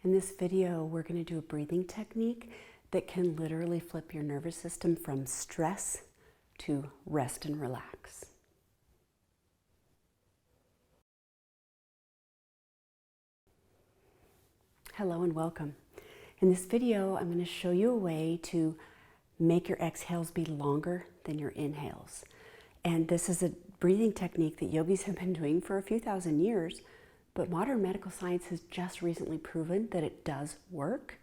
In this video, we're going to do a breathing technique that can literally flip your nervous system from stress to rest and relax. Hello and welcome. In this video, I'm going to show you a way to make your exhales be longer than your inhales. And this is a breathing technique that yogis have been doing for a few thousand years, but modern medical science has just recently proven that it does work,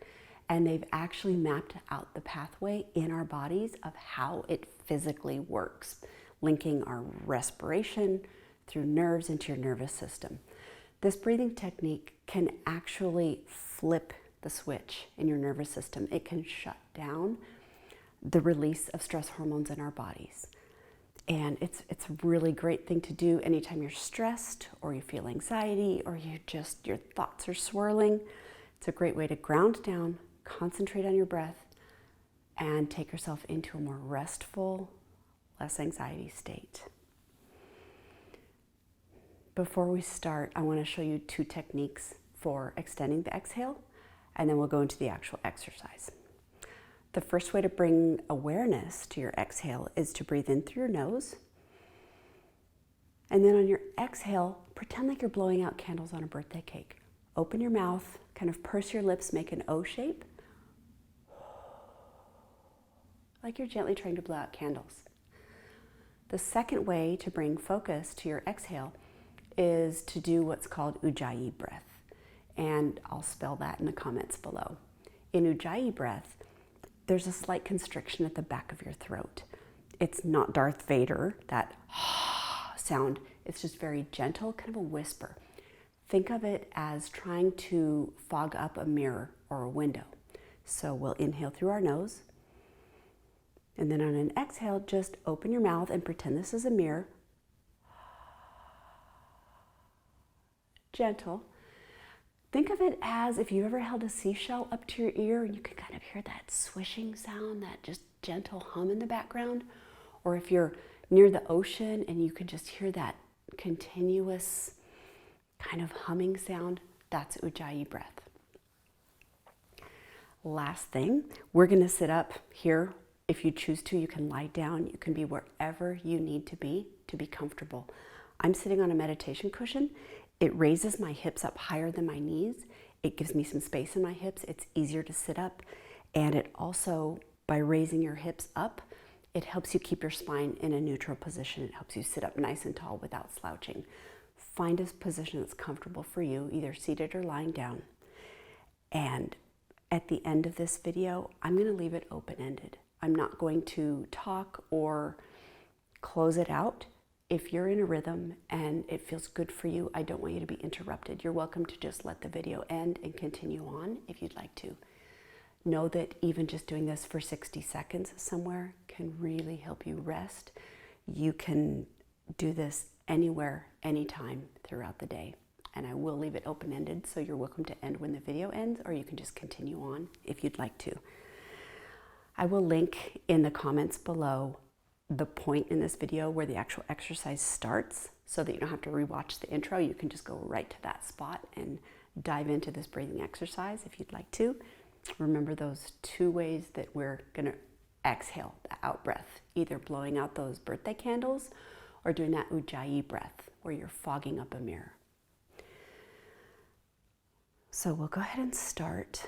and they've actually mapped out the pathway in our bodies of how it physically works, linking our respiration through nerves into your nervous system. This breathing technique can actually flip the switch in your nervous system. It can shut down the release of stress hormones in our bodies. And it's a really great thing to do anytime you're stressed or you feel anxiety or your thoughts are swirling. It's a great way to ground down, concentrate on your breath, and take yourself into a more restful, less anxiety state. Before we start, I want to show you two techniques for extending the exhale, and then we'll go into the actual exercise. The first way to bring awareness to your exhale is to breathe in through your nose. And then on your exhale, pretend like you're blowing out candles on a birthday cake. Open your mouth, kind of purse your lips, make an O shape. Like you're gently trying to blow out candles. The second way to bring focus to your exhale is to do what's called Ujjayi breath. And I'll spell that in the comments below. In Ujjayi breath, there's a slight constriction at the back of your throat. It's not Darth Vader, that sound. It's just very gentle, kind of a whisper. Think of it as trying to fog up a mirror or a window. So we'll inhale through our nose. And then on an exhale, just open your mouth and pretend this is a mirror. Gentle. Think of it as if you ever held a seashell up to your ear and you could kind of hear that swishing sound, that just gentle hum in the background. Or if you're near the ocean and you can just hear that continuous kind of humming sound, that's Ujjayi breath. Last thing, we're going to sit up here. If you choose to, you can lie down. You can be wherever you need to be comfortable. I'm sitting on a meditation cushion. It raises my hips up higher than my knees. It gives me some space in my hips. It's easier to sit up. And it also, by raising your hips up, it helps you keep your spine in a neutral position. It helps you sit up nice and tall without slouching. Find a position that's comfortable for you, either seated or lying down. And at the end of this video, I'm going to leave it open-ended. I'm not going to talk or close it out. If you're in a rhythm and it feels good for you, I don't want you to be interrupted. You're welcome to just let the video end and continue on if you'd like to. Know that even just doing this for 60 seconds somewhere can really help you rest. You can do this anywhere, anytime throughout the day. And I will leave it open-ended, so you're welcome to end when the video ends, or you can just continue on if you'd like to. I will link in the comments below the point in this video where the actual exercise starts, so that you don't have to rewatch the intro. You can just go right to that spot and dive into this breathing exercise if you'd like to. Remember those two ways that we're going to exhale, the out breath, either blowing out those birthday candles or doing that Ujjayi breath where you're fogging up a mirror. So we'll go ahead and start.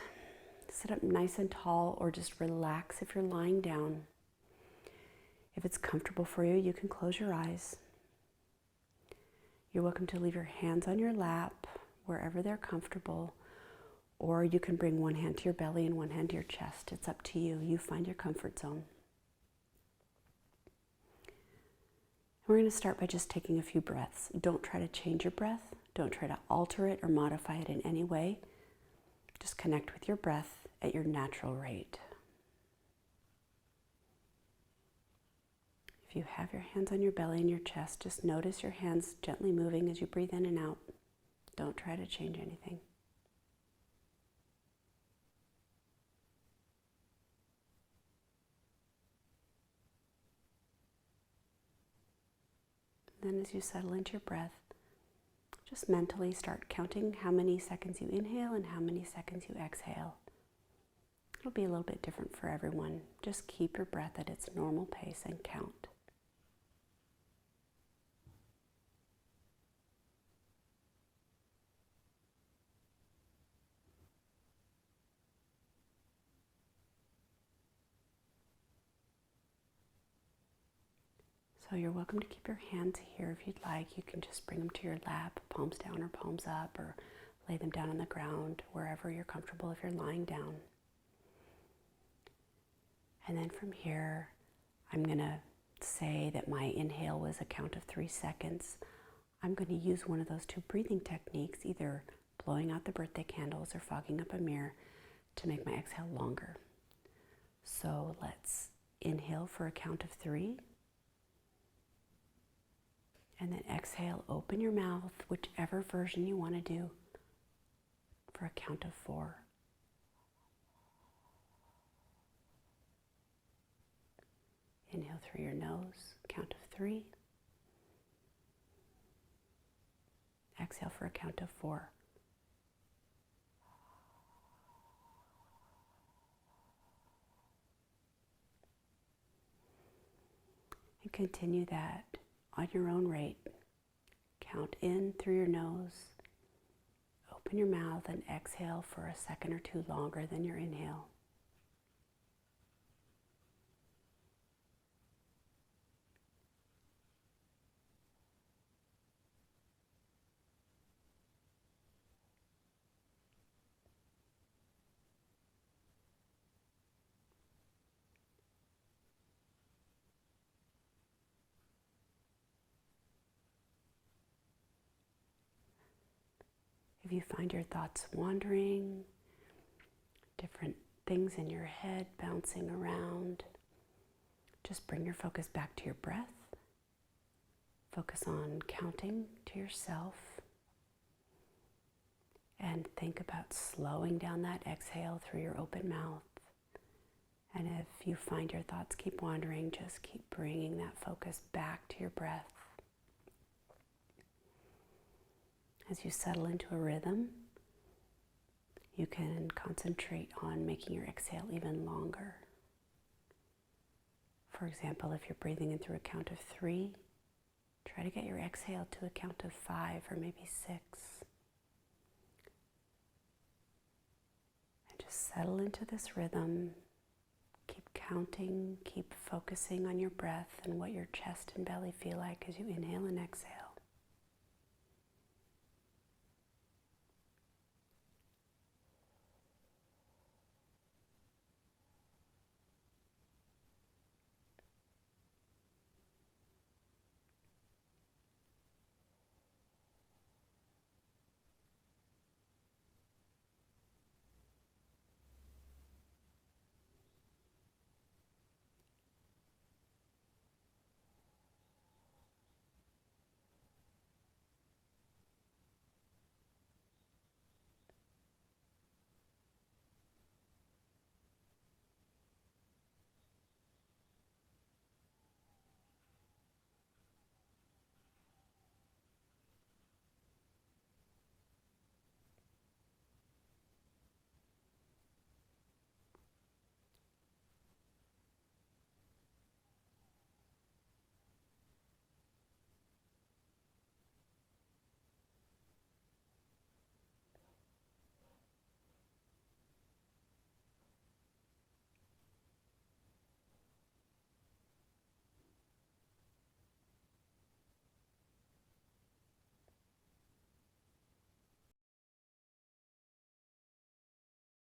Sit up nice and tall, or just relax if you're lying down. If it's comfortable for you, you can close your eyes. You're welcome to leave your hands on your lap, wherever they're comfortable, or you can bring one hand to your belly and one hand to your chest. It's up to you. You find your comfort zone. We're going to start by just taking a few breaths. Don't try to change your breath. Don't try to alter it or modify it in any way. Just connect with your breath at your natural rate. If you have your hands on your belly and your chest, just notice your hands gently moving as you breathe in and out. Don't try to change anything. Then as you settle into your breath, Just mentally start counting how many seconds you inhale and how many seconds you exhale. It'll be a little bit different for everyone. Just keep your breath at its normal pace and count. So you're welcome to keep your hands here if you'd like. You can just bring them to your lap, palms down or palms up, or lay them down on the ground, wherever you're comfortable if you're lying down. And then from here, I'm going to say that my inhale was a count of 3 seconds. I'm going to use one of those two breathing techniques, either blowing out the birthday candles or fogging up a mirror, to make my exhale longer. So let's inhale for a count of 3. And then exhale, open your mouth, whichever version you want to do, for a count of 4. Inhale through your nose, count of 3. Exhale for a count of 4. And continue that on your own rate. Count in through your nose, open your mouth, and exhale for a second or two longer than your inhale. If you find your thoughts wandering, different things in your head bouncing around, just bring your focus back to your breath. Focus on counting to yourself. And think about slowing down that exhale through your open mouth. And if you find your thoughts keep wandering, just keep bringing that focus back to your breath. As you settle into a rhythm, you can concentrate on making your exhale even longer. For example, if you're breathing in through a count of 3, try to get your exhale to a count of 5 or maybe 6. And just settle into this rhythm. Keep counting, keep focusing on your breath and what your chest and belly feel like as you inhale and exhale.